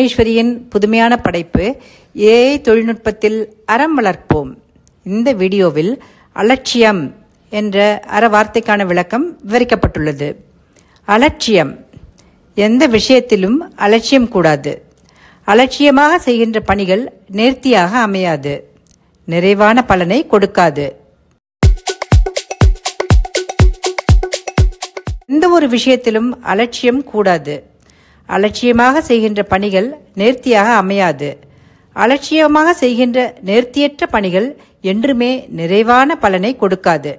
புவனேஸ்வரியின் புதுமையான படைப்பு ஏஐ தொழில்நுட்பத்தில் அறம் வளர்ப்போம். இந்த வீடியோவில் அலட்சியம் என்ற அற வார்த்தைக்கான விளக்கம் விவரிக்கப்பட்டுள்ளது. அலட்சியம், எந்த விஷயத்திலும் அலட்சியம் கூடாது. அலட்சியமாக செய்கின்ற பணிகள் நேர்த்தியாக அமையாது, நிறைவான பலனை கொடுக்காது. எந்த ஒரு விஷயத்திலும் அலட்சியம் கூடாது. அலட்சியமாக செய்கின்ற பணிகள் நேர்த்தியாக அமையாது. அலட்சியமாக செய்கின்ற நேர்த்தியற்ற பணிகள் என்றுமே நிறைவான பலனை கொடுக்காது.